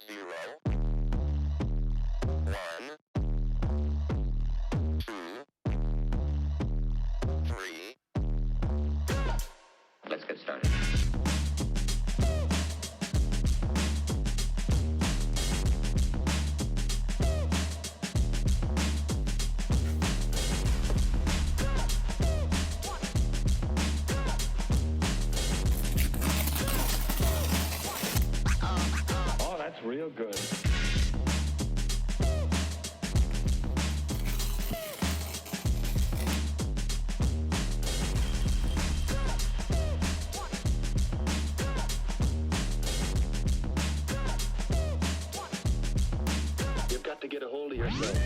0, 1, 2, 3. Let's get started. Oh, that's real good. You've got to get a hold of yourself.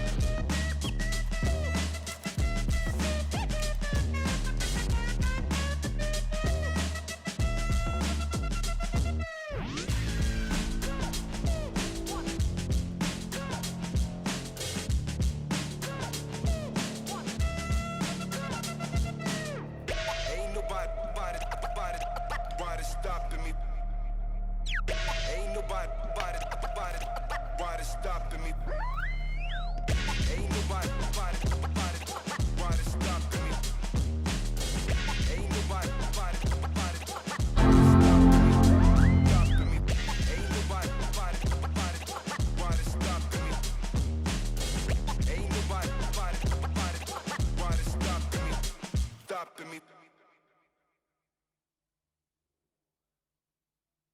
Ain't nobody stopping me. Ain't nobody